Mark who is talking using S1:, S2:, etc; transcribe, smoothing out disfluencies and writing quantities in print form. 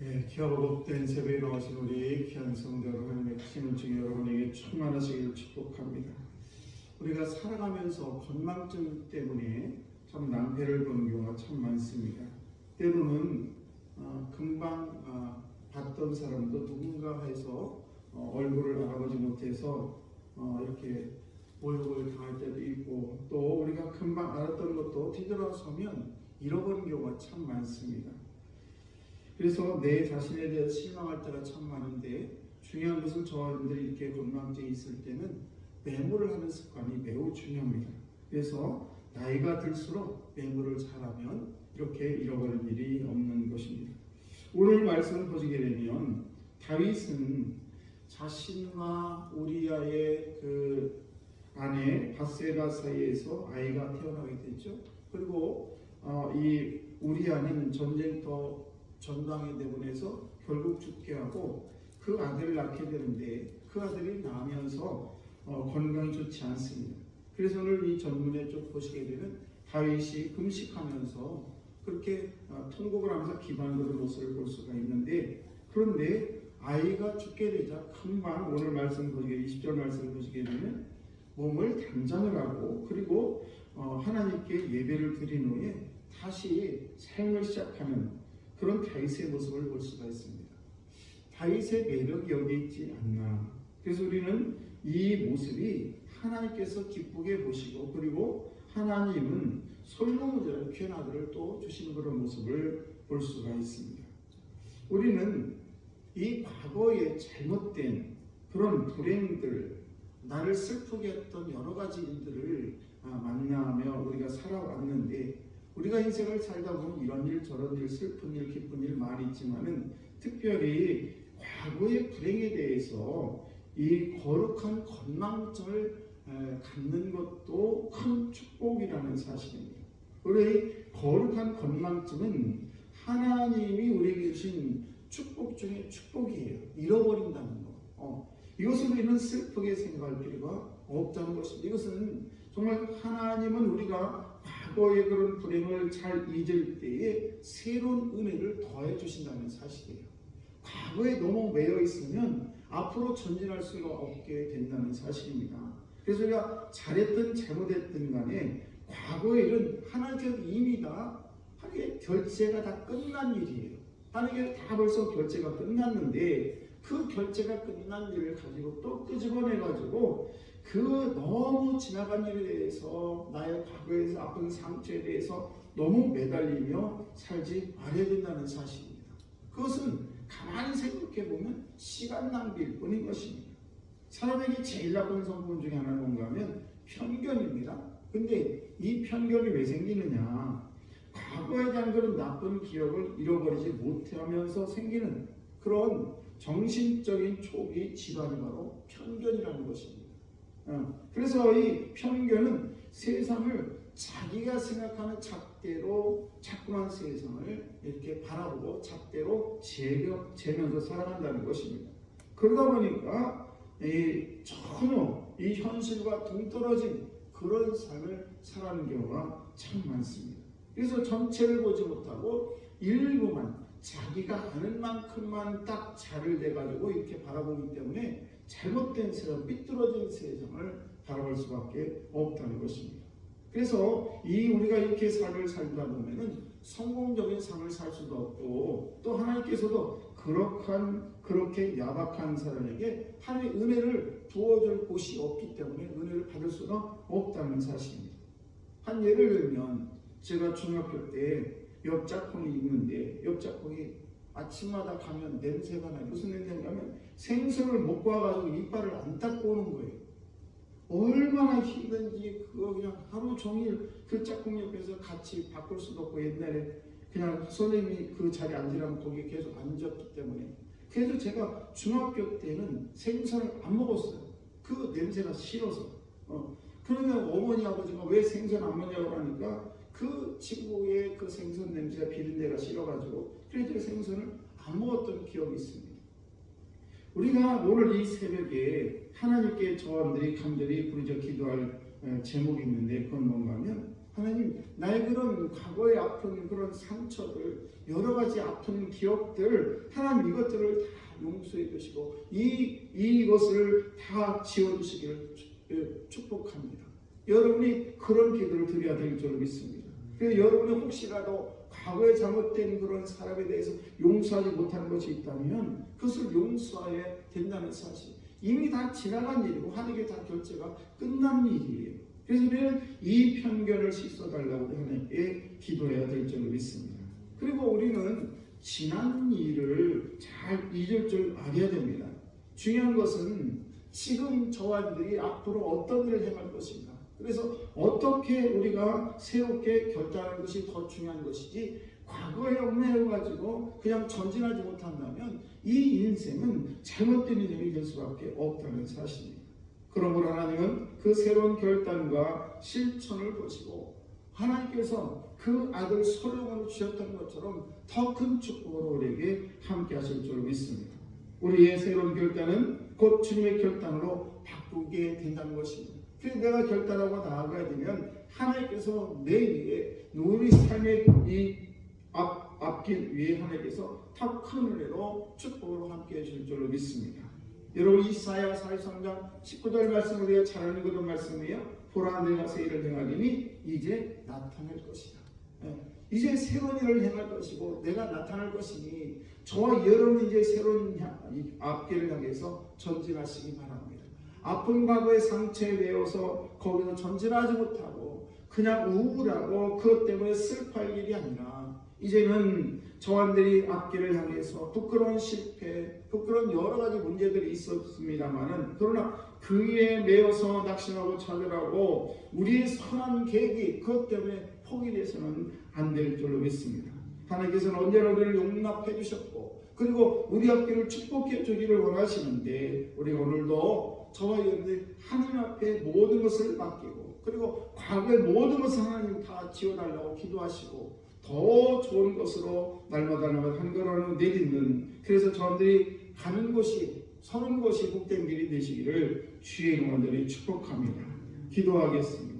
S1: 귀하고 복된 새벽에 나오신 우리 귀한 성도 여러분, 하나님의 크신 중에 여러분에게 충만하시기를 축복합니다. 우리가 살아가면서 건망증 때문에 참 낭패를 보는 경우가 참 많습니다. 때로는 금방 봤던 사람도 누군가 해서 얼굴을 알아보지 못해서 이렇게 모욕을 당할 때도 있고, 또 우리가 금방 알았던 것도 뒤돌아서면 잃어버린 경우가 참 많습니다. 그래서 내 자신에 대해서 실망할 때가 참 많은데, 중요한 것은 저들이 이렇게 건망증이 있을 때는 매물을 하는 습관이 매우 중요합니다. 그래서 나이가 들수록 매물을 잘하면 이렇게 잃어버릴 일이 없는 것입니다. 오늘 말씀을 보시게 되면 다윗은 자신과 우리아의 그 아내 밧세바 사이에서 아이가 태어나게 됐죠. 그리고 이 우리아는 전쟁터 전방에 내보내서 결국 죽게 하고 그 아들을 낳게 되는데, 그 아들이 나면서 건강이 좋지 않습니다. 그래서 오늘 이 전문에 쭉 보시게 되면 다윗이 금식하면서 그렇게 통곡을 하면서 기도하는 모습을 볼 수가 있는데, 그런데 아이가 죽게 되자 금방 오늘 말씀 보시게 20절 말씀 보시게 되면 몸을 단장을 하고, 그리고 하나님께 예배를 드린 후에 다시 삶을 시작하는 그런 다윗의 모습을 볼 수가 있습니다. 다윗의 매력이 여기 있지 않나. 그래서 우리는 이 모습이 하나님께서 기쁘게 보시고, 그리고 하나님은 솔로몬이라는 귀한 아들을 또 주시는 그런 모습을 볼 수가 있습니다. 우리는 이 과거의 잘못된 그런 불행들, 나를 슬프게 했던 여러 가지 일들을 만나며 우리가 살아왔는데, 우리가 인생을 살다 보면 이런 일 저런 일 슬픈 일 기쁜 일 많이 있지만은, 특별히 과거의 불행에 대해서 이 거룩한 건망증을 갖는 것도 큰 축복이라는 사실입니다. 우리 거룩한 건망증은 하나님이 우리에게 주신 축복 중에 축복이에요. 잃어버린다는 거. 이것을 우리는 슬프게 생각할 필요가 없다는 것입니다. 이것은 정말 하나님은 우리가 과거의 그런 불행을 잘 잊을 때에 새로운 은혜를 더해 주신다는 사실이에요. 과거에 너무 매여 있으면 앞으로 전진할 수가 없게 된다는 사실입니다. 그래서 우리가 잘했든 잘못했든 간에 과거의 일은 하나님께서 이미 다 하나님의 결제가 다 끝난 일이에요. 하나님께서 다 벌써 결제가 끝났는데, 그 결제가 끝난 일을 가지고 또 끄집어내가지고 그 너무 지나간 일에 대해서, 나의 과거에서 아픈 상처에 대해서 너무 매달리며 살지 말아야 된다는 사실입니다. 그것은 가만히 생각해 보면 시간 낭비일 뿐인 것입니다. 사람에게 제일 나쁜 성품 중에 하나는 뭔가 하면 편견입니다. 근데 이 편견이 왜 생기느냐, 과거에 대한 그런 나쁜 기억을 잃어버리지 못하면서 생기는 그런 정신적인 초기 질환이 바로 편견이라는 것입니다. 그래서 이 편견은 세상을 자기가 생각하는 잣대로 자꾸만 세상을 이렇게 바라보고 잣대로 재면서 살아간다는 것입니다. 그러다 보니까 전혀 이 현실과 동떨어진 그런 삶을 살아가는 경우가 참 많습니다. 그래서 전체를 보지 못하고 일부만, 자기가 아는 만큼만 딱 잘을 내가지고 이렇게 바라보기 때문에 잘못된 세상, 삐뚤어진 세상을 바라볼 수밖에 없다는 것입니다. 그래서 우리가 이렇게 삶을 살다 보면은 성공적인 삶을 살 수도 없고, 또 하나님께서도 그렇게 야박한 사람에게 하나님의 은혜를 부어줄 곳이 없기 때문에 은혜를 받을 수가 없다는 사실입니다. 한 예를 들면, 제가 중학교 때 엽자콩이 있는데, 엽자콩이 아침마다 가면 냄새가 나요. 무슨 냄새가 나면 생선을 먹고 와가지고 이빨을 안 닦고 오는 거예요. 얼마나 힘든지 그거 그냥 하루 종일 그 짝꿍 옆에서 같이 바꿀 수도 없고, 옛날에 그냥 선생님이 그 자리에 앉으라면 거기에 계속 앉았기 때문에. 그래서 제가 중학교 때는 생선을 안 먹었어요. 그 냄새가 싫어서. 그러면 어머니 아버지가 왜 생선 안 먹냐고 하니까 그 친구의 그 생선 냄새가 비린내가 싫어가지고 그래서 생선을 안 먹었던 기억이 있습니다. 우리가 오늘 이 새벽에 하나님께 저들이 간절히 부르짖어 기도할 제목이 있는데, 그건 뭔가 하면 하나님, 나의 그런 과거의 아픈 그런 상처들, 여러 가지 아픈 기억들, 하나님 이것들을 다 용서해 주시고 이것을 다 지워주시기를 축복합니다. 여러분이 그런 기도를 드려야 될 줄 믿습니다. 그래서 여러분이 혹시라도 과거에 잘못된 그런 사람에 대해서 용서하지 못한 것이 있다면 그것을 용서해야 된다는 사실, 이미 다 지나간 일이고 하나님께 다 결제가 끝난 일이에요. 그래서 우리는 이 편견을 씻어달라고 하나님께 기도해야 될 줄 믿습니다. 그리고 우리는 지난 일을 잘 잊을 줄 알아야 됩니다. 중요한 것은 지금 저와들이 앞으로 어떤 일을 행할 것인가, 그래서 어떻게 우리가 새롭게 결단하는 것이 더 중요한 것이지, 과거에 얽매여가지고 그냥 전진하지 못한다면 이 인생은 잘못된 인생이 될 수밖에 없다는 사실입니다. 그러므로 하나님은 그 새로운 결단과 실천을 보시고 하나님께서 그 아들 솔로몬을 주셨던 것처럼 더 큰 축복으로 우리에게 함께 하실 줄 믿습니다. 우리의 새로운 결단은 곧 주님의 결단으로 바꾸게 된다는 것입니다. 그래서 내가 결단하고 나아가야 되면 하나님께서 내 위에 우리 삶의 이 앞길 위에 하나님께서 더 큰 은혜로 축복으로 함께 해주실 줄로 믿습니다. 여러분, 이사야 43장 19절 말씀 우리가 잘 아는 그런 말씀이에요. 보라, 내가 새 일을 행하리니 이제 나타날 것이다. 이제 새로운 일을 행할 것이고 내가 나타날 것이니 저와 여러분이 이제 새로운 앞길을 향해서 전진하시기 바랍니다. 아픈 과거의 상처에 매여서 거기서 전진하지 못하고 그냥 우울하고 그것 때문에 슬퍼할 일이 아니라 이제는 저한들이 앞길을 향해서 부끄러운 실패, 부끄러운 여러 가지 문제들이 있었습니다만은, 그러나 그에 매여서 낙심하고 차별하고 우리의 선한 계획이 그것 때문에 포기돼서는 안 될 줄로 믿습니다. 하나님께서는 언제나 우리를 용납해 주셨고 그리고 우리 앞길을 축복해 주기를 원하시는데, 우리 오늘도 저와 여러분들이 하나님 앞에 모든 것을 맡기고 그리고 과거의 모든 것을 하나님 다 지워달라고 기도하시고 더 좋은 것으로 날마다 한 걸음을 내딛는, 그래서 저들이 가는 곳이 서는 곳이 복된 길이 되시기를 주의 이름으로 축복합니다. 기도하겠습니다.